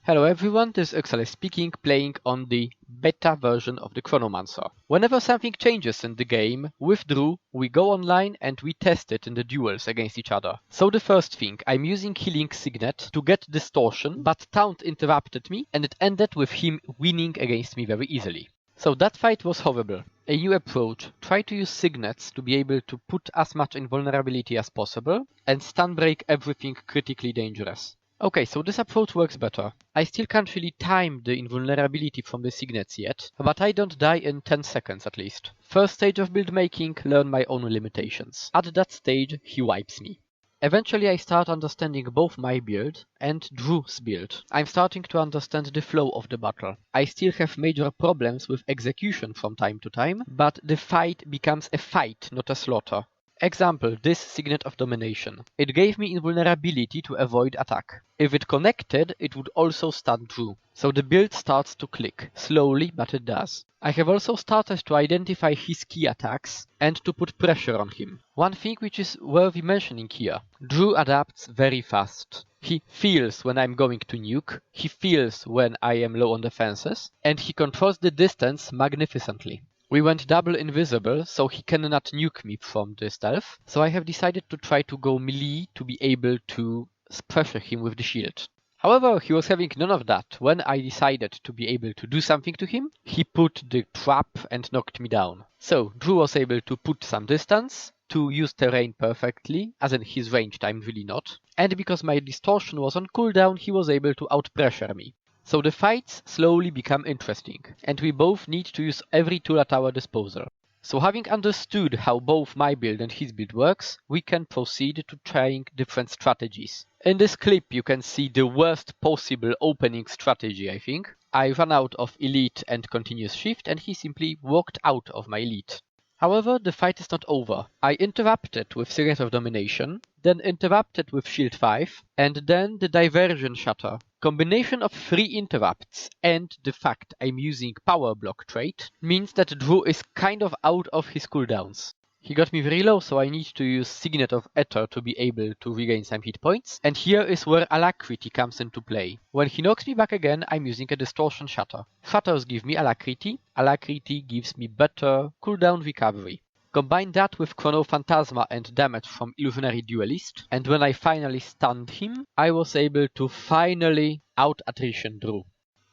Hello everyone, this is Xale speaking, playing on the beta version of the Chronomancer. Whenever something changes in the game, with Drew, we go online and we test it in the duels against each other. So the first thing, I'm using healing Signet to get distortion, but Taunt interrupted me and it ended with him winning against me very easily. So that fight was horrible. A new approach, try to use Signets to be able to put as much invulnerability as possible and stun break everything critically dangerous. Okay, so this approach works better. I still can't really time the invulnerability from the Signets yet, but I don't die in 10 seconds at least. First stage of build making, learn my own limitations. At that stage, he wipes me. Eventually I start understanding both my build and Drew's build. I'm starting to understand the flow of the battle. I still have major problems with execution from time to time, but the fight becomes a fight, not a slaughter. Example, this Signet of Domination. It gave me invulnerability to avoid attack. If it connected, it would also stun Drew. So the build starts to click, slowly but it does. I have also started to identify his key attacks and to put pressure on him. One thing which is worthy mentioning here, Drew adapts very fast. He feels when I'm going to nuke, he feels when I am low on defenses, and he controls the distance magnificently. We went double invisible, so he cannot nuke me from the stealth, so I have decided to try to go melee to be able to pressure him with the shield. However, he was having none of that. When I decided to be able to do something to him, he put the trap and knocked me down. So, Drew was able to put some distance, to use terrain perfectly, as in his ranged I'm really not, and because my distortion was on cooldown, he was able to outpressure me. So the fights slowly become interesting, and we both need to use every tool at our disposal. So having understood how both my build and his build works, we can proceed to trying different strategies. In this clip you can see the worst possible opening strategy, I think. I ran out of elite and continuous shift and he simply walked out of my elite. However, the fight is not over. I interrupted with Signet of Domination, then interrupted with Shield 5, and then the Diversion Shutter. Combination of 3 interrupts and the fact I'm using Power Block trait means that Drew is kind of out of his cooldowns. He got me very low, so I need to use Signet of Ether to be able to regain some hit points. And here is where Alacrity comes into play. When he knocks me back again, I'm using a Distortion Shutter. Shutters give me Alacrity. Alacrity gives me better cooldown recovery. Combine that with Chrono Phantasma and damage from Illusionary Duelist, and when I finally stunned him, I was able to finally out-attrition Drew.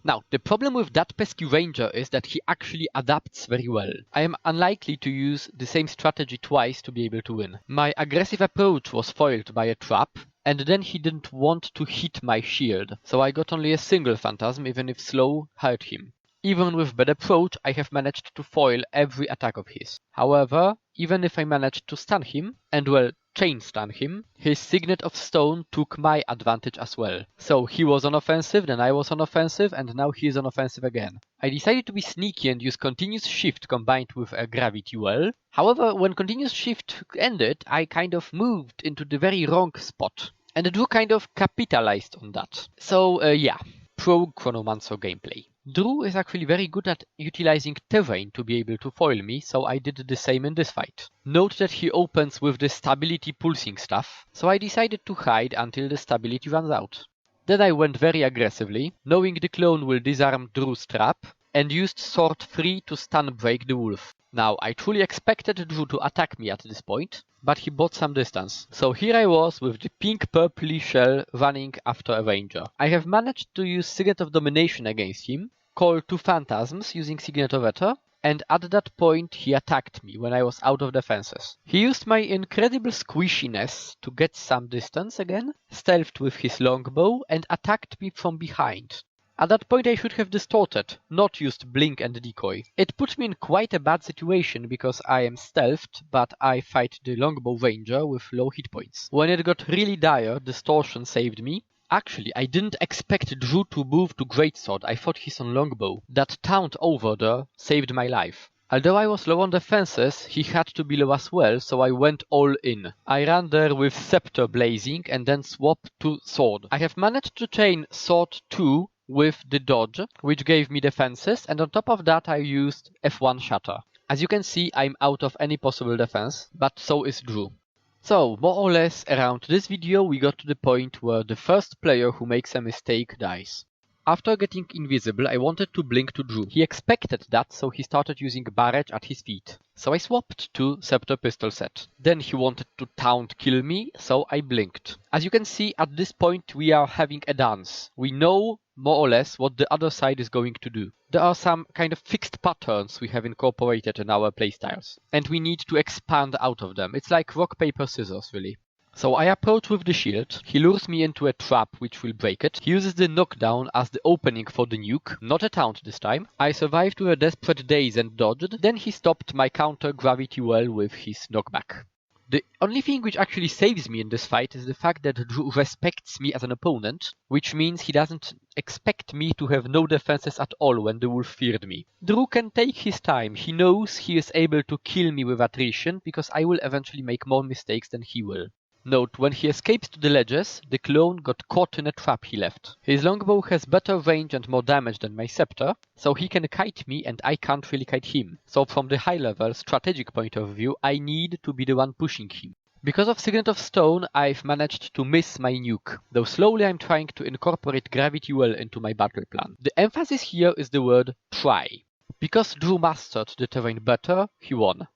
Now, the problem with that pesky ranger is that he actually adapts very well. I am unlikely to use the same strategy twice to be able to win. My aggressive approach was foiled by a trap, and then he didn't want to hit my shield, so I got only a single phantasm even if slow hurt him. Even with bad approach, I have managed to foil every attack of his. However, even if I managed to stun him, and well, chain stun him, his Signet of Stone took my advantage as well. So he was on offensive, then I was on offensive, and now he is on offensive again. I decided to be sneaky and use Continuous Shift combined with a Gravity Well. However, when Continuous Shift ended, I kind of moved into the very wrong spot. And Drew kind of capitalized on that. So yeah, pro Chronomancer gameplay. Drew is actually very good at utilizing terrain to be able to foil me, so I did the same in this fight. Note that he opens with the stability pulsing stuff, so I decided to hide until the stability runs out. Then I went very aggressively, knowing the clone will disarm Drew's trap, and used Sword 3 to stun break the wolf. Now, I truly expected Drew to attack me at this point, but he bought some distance. So here I was with the pink-purpley shell running after a ranger. I have managed to use Signet of Domination against him, call 2 phantasms using Signet of Ether, and at that point he attacked me when I was out of defenses. He used my incredible squishiness to get some distance again, stealthed with his longbow, and attacked me from behind. At that point I should have distorted, not used blink and decoy. It put me in quite a bad situation because I am stealthed, but I fight the longbow ranger with low hit points. When it got really dire, distortion saved me. Actually, I didn't expect Drew to move to greatsword, I thought he's on longbow. That taunt over there saved my life. Although I was low on defenses, he had to be low as well, so I went all in. I ran there with Scepter blazing and then swapped to sword. I have managed to chain sword 2 with the dodge, which gave me defenses, and on top of that I used F1 Shatter. As you can see, I'm out of any possible defense, but so is Drew. So, more or less around this video we got to the point where the first player who makes a mistake dies. After getting invisible, I wanted to blink to Drew. He expected that, so he started using barrage at his feet. So I swapped to scepter pistol set. Then he wanted to taunt kill me, so I blinked. As you can see, at this point we are having a dance. We know more or less what the other side is going to do. There are some kind of fixed patterns we have incorporated in our playstyles, and we need to expand out of them. It's like rock, paper, scissors, really. So I approach with the shield, he lures me into a trap which will break it, he uses the knockdown as the opening for the nuke, not a taunt this time. I survived with a desperate daze and dodged, then he stopped my counter gravity well with his knockback. The only thing which actually saves me in this fight is the fact that Drew respects me as an opponent, which means he doesn't expect me to have no defenses at all when the wolf feared me. Drew can take his time, he knows he is able to kill me with attrition because I will eventually make more mistakes than he will. Note, when he escapes to the ledges, the clone got caught in a trap he left. His longbow has better range and more damage than my scepter, so he can kite me and I can't really kite him. So from the high level strategic point of view, I need to be the one pushing him. Because of Signet of Stone, I've managed to miss my nuke, though slowly I'm trying to incorporate gravity well into my battle plan. The emphasis here is the word try. Because Drew mastered the terrain better, he won.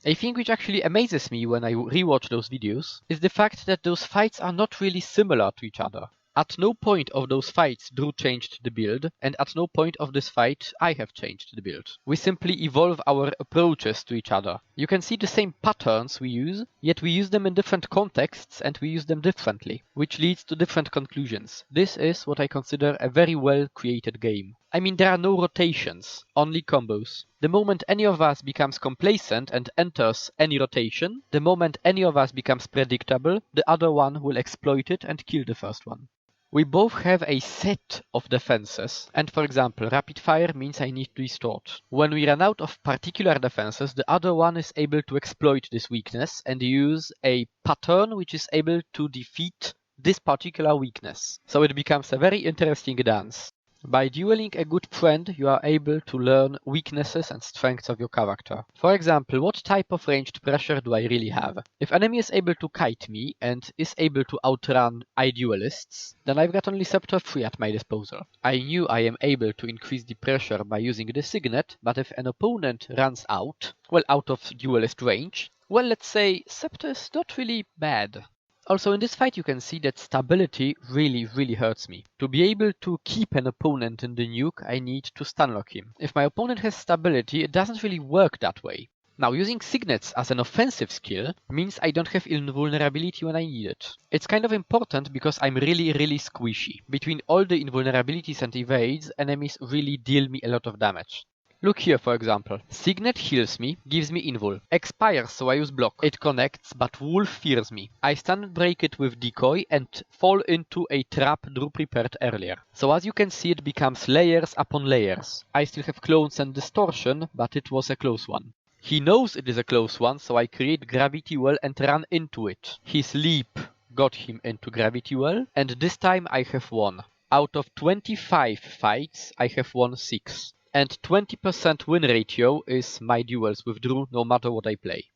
A thing which actually amazes me when I rewatch those videos is the fact that those fights are not really similar to each other. At no point of those fights Drew changed the build, and at no point of this fight I have changed the build. We simply evolve our approaches to each other. You can see the same patterns we use, yet we use them in different contexts and we use them differently, which leads to different conclusions. This is what I consider a very well created game. I mean, there are no rotations, only combos. The moment any of us becomes complacent and enters any rotation, the moment any of us becomes predictable, the other one will exploit it and kill the first one. We both have a set of defenses, and for example, rapid fire means I need to distort. When we run out of particular defenses, the other one is able to exploit this weakness and use a pattern which is able to defeat this particular weakness. So it becomes a very interesting dance. By dueling a good friend, you are able to learn weaknesses and strengths of your character. For example, what type of ranged pressure do I really have? If enemy is able to kite me and is able to outrun duelists, then I've got only Scepter 3 at my disposal. I knew I am able to increase the pressure by using the Signet, but if an opponent runs out, well, out of duelist range, well, let's say Scepter is not really bad. Also, in this fight you can see that stability really hurts me. To be able to keep an opponent in the nuke, I need to stunlock him. If my opponent has stability, it doesn't really work that way. Now, using Signets as an offensive skill means I don't have invulnerability when I need it. It's kind of important because I'm really squishy. Between all the invulnerabilities and evades, enemies really deal me a lot of damage. Look here, for example. Signet heals me, gives me invul. Expires, so I use block. It connects, but Wolf fears me. I stun break it with decoy and fall into a trap Drew prepared earlier. So as you can see, it becomes layers upon layers. I still have clones and distortion, but it was a close one. He knows it is a close one, so I create gravity well and run into it. His leap got him into gravity well, and this time I have won. Out of 25 fights, I have won 6. And 20% win ratio is my duels with Drew no matter what I play.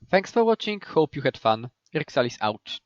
Thanks for watching, hope you had fun. Irxalis out.